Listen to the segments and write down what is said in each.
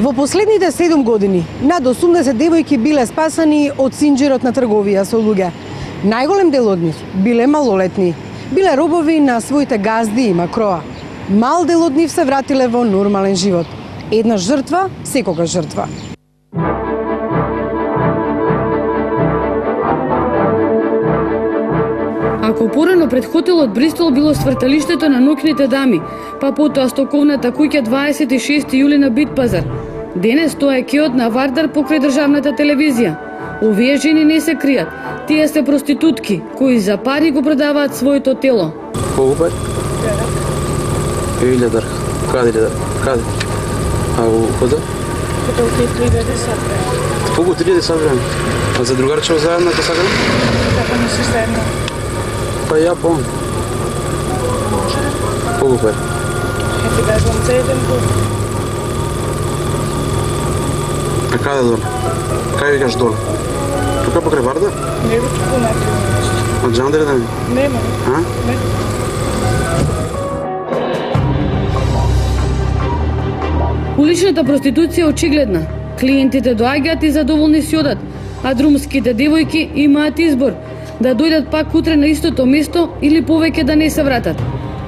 Во последните 7 години, над 80 девојки биле спасани од синџирот на трговија со луѓе. Најголем дел од нив биле малолетни, биле робови на своите газди и макроа. Мал дел од нив се вратиле во нормален живот. Една жртва, секогаш жртва. Ако порано пред хотелот Бристол било сврталиштето на ноќните дами, па потоа стоковната куќа 26 јули на Битпазар, денес тоа е кеот на Вардар покрај државната телевизија. Овие жени не се кријат, тие се проститутки кои за пари го продаваат своето тело. Колку пари? 1000 дарх. Каде? А у хода? Хотел ти 30. Колку 30 време? А за другарчево заедно ке сакам? Така не си заедно. Па ја помнам. Колку пари? Ја ти кажам за еден пут. А каде доле? Кај викаш доле? Тука покрај Вардар? Не го туку натрим нешто. Од Джандери да ми? Нема. А? Не. Уличната проституција е очигледна. Клиентите доаѓаат и задоволни си одат, а друмските девојки имаат избор да дојдат пак утре на истото место или повеќе да не се вратат.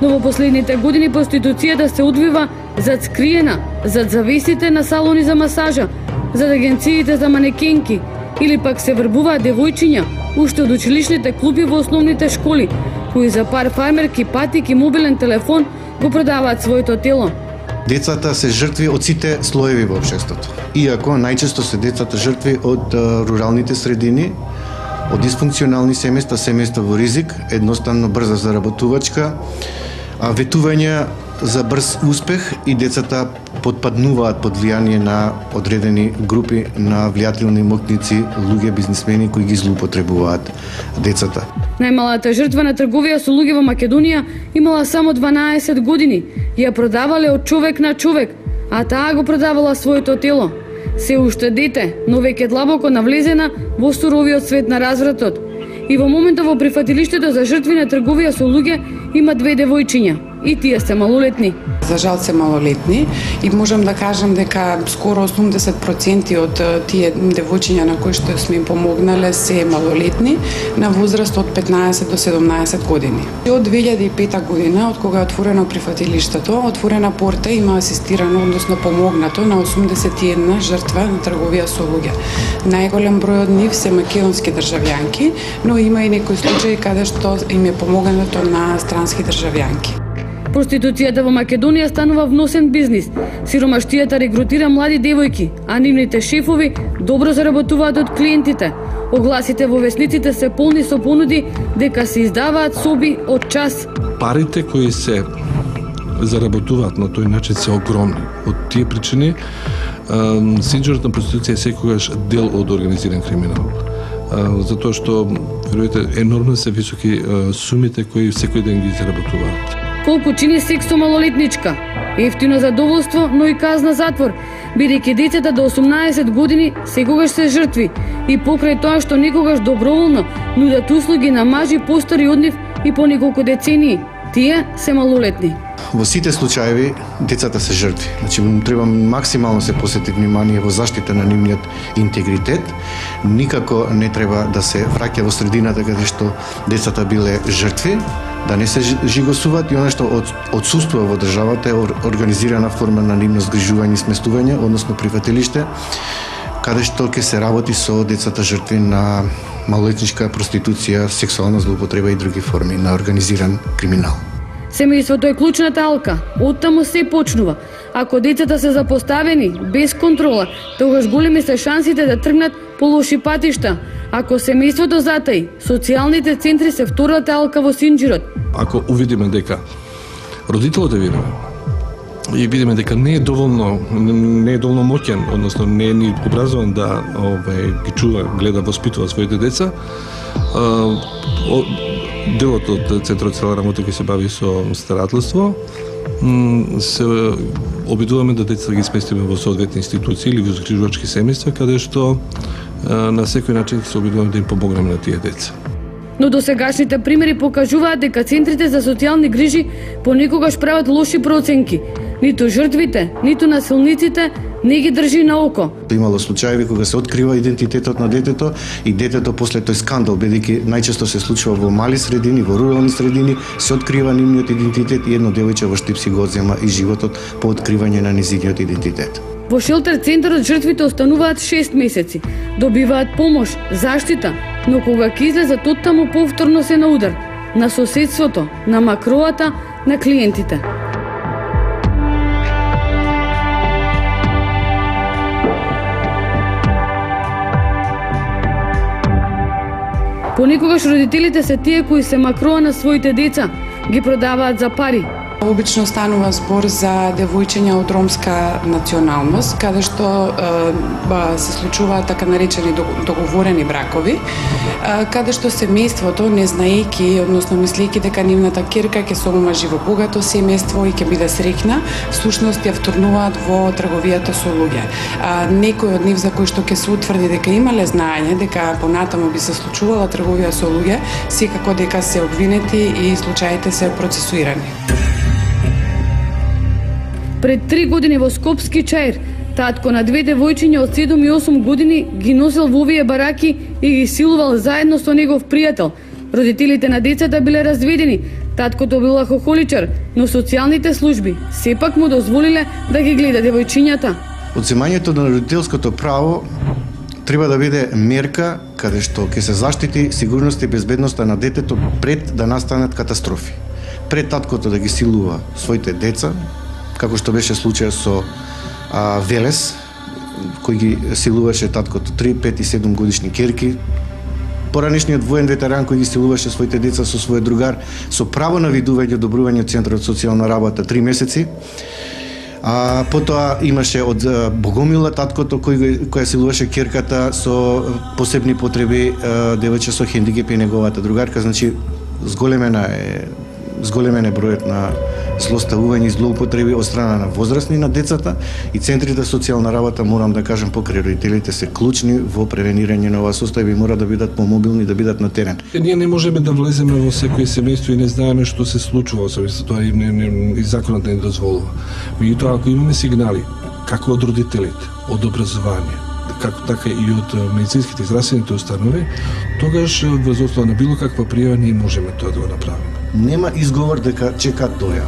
Но во последните години проституцијата се одвива зад скриена, зад завесите на салони за масажа, зад агенциите за манекенки, или пак се врбуваат девојчиња уште од училишните клуби во основните школи, кои за пар фармерки, патик и мобилен телефон го продаваат своето тело. Децата се жртви од сите слоеви во општеството. Иако најчесто се децата жртви од руралните средини, од дисфункционални семејства, семејства во ризик, едноставно брза заработувачка, ветување за брз успех и децата потпаднуваат под влијание на одредени групи на влијателни моќници, луѓе, бизнисмени кои ги злоупотребуваат децата. Најмалата жртва на трговија со луѓе во Македонија имала само 12 години. Ја продавале од човек на човек, а таа го продавала своето тело. Се уште дете, но веќе длабоко навлезена во суровиот свет на развратот. И во моментот во прифатилиштето за жртви на трговија со луѓе има 2 девојчиња. И тие се малолетни. За жал се малолетни и можам да кажам дека скоро 80% од тие девојчиња на кои што сме им помогнале се малолетни на возраст од 15 до 17 години. Од 2005 година, од кога е отворено прифатилиштето, отворена порта има асистирано, односно помогнато на 81 жртва на трговија со луѓе. Најголем број од нив се македонски државјанки, но има и некои случаи каде што им е помогнато на странски државјанки. Проституцијата во Македонија станува вносен бизнис. Сиромаштијата регрутира млади девојки, а нивните шефови добро заработуваат од клиентите. Огласите во весниците се полни со понуди дека се издаваат соби од час. Парите кои се заработуваат на тој начин се огромни. Од тие причини синџирот на проституција е секогаш дел од организиран криминал. Затоа што верувате енормно се високи сумите кои секој ден ги заработуваат. Колку чини секс со малолетничка? Ефтино задоволство, но и казна затвор, бидејќи децата до 18 години секогаш се жртви и покрај тоа што никогаш доброволно нудат услуги на мажи постари од нив и по неколку децении, тие се малолетни. Во сите случаеви децата се жртви. Значи треба максимално се посети внимание во заштита на нивниот интегритет. Никако не треба да се враќа во средината каде што децата биле жртви, да не се жигосуваат и она што отсуствува во државата е организирана форма на нивно згрижување и сместување, односно прифатилиште, каде што ќе се работи со децата жртви на малолетничка проституција, сексуална злоупотреба и други форми на организиран криминал. Семејството е клучната алка, оттаму се почнува. Ако децата се запоставени, без контрола, тогаш големи се шансите да тргнат по лоши патишта. Ако семејството затаи, социјалните центри се втората алка во синџирот. Ако увидиме дека родителот е виновен и видиме дека не е доволно моќен, односно не е ни образован да ги чува, гледа, воспитува своите деца, делот од Центарот цела работа кој се бави со старателство, се обидуваме да децата ги сместиме во соодветни институции или во згрижувачки семејства, каде што на секој начин се обидуваме да им помогнеме на тие деца. Но досегашните примери покажуваат дека центрите за социјални грижи понекогаш прават лоши проценки. Ниту жртвите, ниту насилниците не ги држи на око. Имало случаи кога се открива идентитетот на детето и детето после тој скандал, бидејќи најчесто се случува во мали средини, во рурални средини, се открива нивниот идентитет и едно девојче во Штип си го одзема и животот по откривање на низиниот идентитет. Во шелтер центарот жртвите остануваат 6 месеци, добиваат помош, заштита, но кога ќе излезат оттаму повторно се на удар на соседството, на макроата, на клиентите. Понекогаш родителите се тие кои се макроа на своите деца, ги продаваат за пари. Обично станува збор за девојчиња од ромска националност, каде што се случуваат така наречени договорени бракови, каде што семејството, не знаејќи, односно мислејќи дека нивната ќерка ќе се омажи во богато семејство и ќе биде среќна, всушност ја втурнуваат во трговијата со луѓе. Некој од нив за кој што ќе се утврди дека имале знаење дека понатаму би се случувала трговија со луѓе, секако дека се обвинети и случаите се процесуирани. Пред 3 години во Скопски Чаир, татко на две девојчиња од 7 и 8 години ги носел во овие бараки и ги силувал заедно со негов пријател. Родителите на децата биле разведени, таткото бил алкохоличар, но социјалните служби сепак му дозволиле да ги гледа девојчињата. Одземањето на родителското право треба да биде мерка каде што ќе се заштити сигурноста и безбедноста на детето пред да настанат катастрофи. Пред таткото да ги силува своите деца, како што беше случај со Велес, кој ги силуваше таткото 3, 5 и 7 годишни керки, поранешниот воен ветеран кој ги силуваше своите деца со својот другар, со право на видување и одобрување од Центарот социјална работа 3 месеци. Потоа имаше од Богомила таткото која силуваше керката со посебни потреби, девојче со хендикеп и неговата другарка, значи зголемен е бројот на злоставување и злоупотреби од страна на возрастни на децата и центрите социјална работа, морам да кажам, покрај родителите се клучни во превенирање на оваа состојба и мора да бидат помобилни, да бидат на терен. Ние не можеме да влеземе во секој семејство и не знаеме што се случува, особено тоа и законот не дозволува. Меѓутоа, ако имаме сигнали, како од родителите, од образование, како така и од медицинските и здравствените установи, тогаш врз основа на било каква пријава ние можеме тоа да го направиме. Нема изговор дека чекаат доја.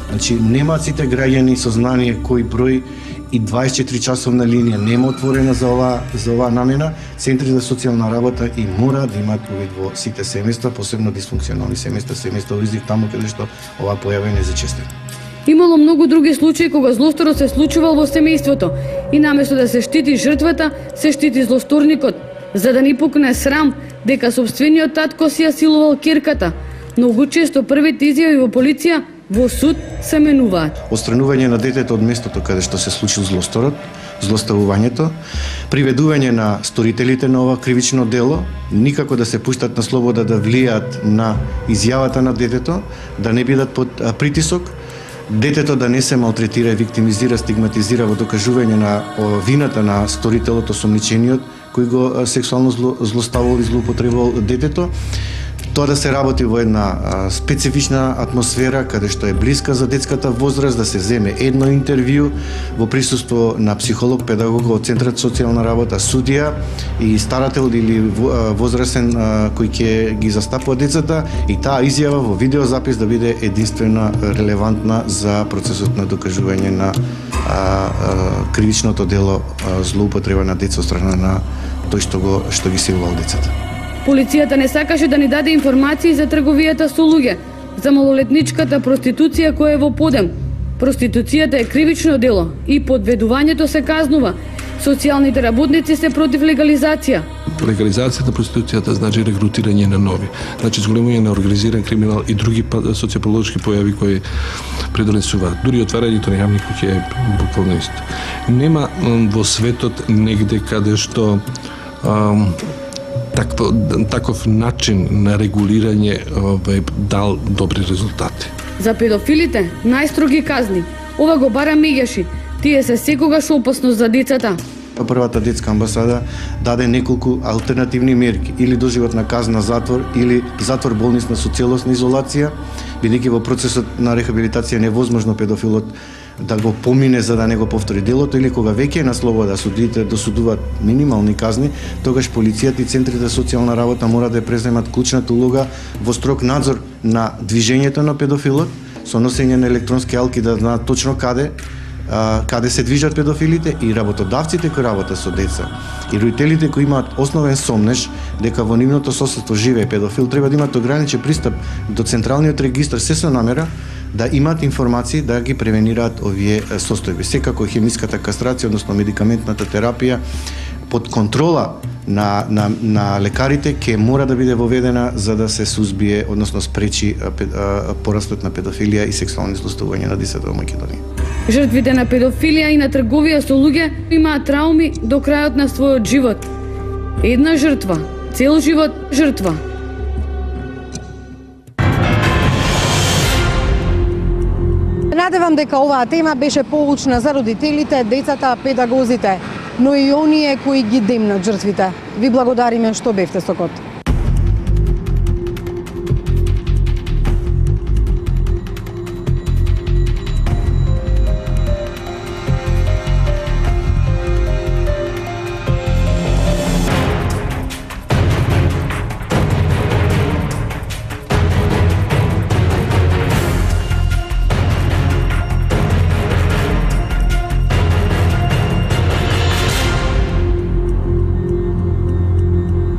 Значи, нема сите граѓани со знание кој број и 24 часовна линија нема отворена за оваа намена. Центри за социјална работа и мора да имаат увид во сите семејства, посебно дисфункционални семејства во ризик, таму каде што оваа појава е незачестена. Имало многу други случаи кога злосторот се случувал во семејството и наместо да се штити жртвата, се штити злосторникот, за да ни пукне срам дека собствениот татко си ја силувал ќерката. Многу често првите изјави во полиција во суд се менуваат. Отстранување на детето од местото каде што се случил злосторот, злоставувањето, приведување на сторителите на ова кривично дело, никако да се пуштат на слобода да влијаат на изјавата на детето, да не бидат под притисок, детето да не се малтретира, виктимизира, стигматизира во докажување на вината на сторителот, осомничениот, кој го сексуално злоставувал и злоупотребувал детето. Тоа да се работи во една специфична атмосфера, каде што е блиска за детската возраст, да се земе едно интервју во присуство на психолог, педагог од Центарот социјална работа, судија и старател или возрастен кој ќе ги застапува децата и таа изјава во видеозапис да биде единствена релевантна за процесот на докажување на кривичното дело злоупотреба на деца од страна на тој што ги силувал децата. Полицијата не сакаше да ни даде информации за трговијата со луѓе, за малолетничката проституција која е во подем. Проституцијата е кривично дело и подведувањето се казнува. Социјалните работници се против легализација. Легализацијата на проституцијата значи регрутирање на нови, значи зголемување на организиран криминал и други социопатолошки појави кои предонесуваат. Дури отварањето на јавни куќи е буквално исто. Нема во светот негде каде што таков начин на регулирање дал добри резултати. За педофилите најстроги казни. Ова го бара Меѓаши. Тие се секогаш опасност за децата. Првата детска амбасада даде неколку алтернативни мерки, или доживотна казна затвор, или затвор болнична со целосна изолација, бидејќи во процесот на рехабилитација невозможно педофилот да го помине за да не го повтори делото, или кога веќе е на слобода, судиите досудуваат минимални казни, тогаш полицијата и центрите за социјална работа мора да преземат клучната улога во строг надзор на движењето на педофилот, со носење на електронски алки да знаат точно каде се движат педофилите, и работодавците кои работат со деца и родителите кои имаат основен сомнеж дека во нивното соседство живее педофил, треба да имаат ограничен пристап до централниот регистар, се со намера да имаат информации да ги превенираат овие состојби. Секако хемиската кастрација, односно медикаментната терапија под контрола на лекарите ќе мора да биде воведена за да се сузбие, односно спречи порастот на педофилија и сексуални злоставувања на децата во Македонија. Жртвите на педофилија и на трговија со луѓе имаат трауми до крајот на својот живот. Една жртва, цел живот жртва. Надевам дека оваа тема беше поучна за родителите, децата, педагозите, но и оние кои ги демнат жртвите. Ви благодариме што бевте со код.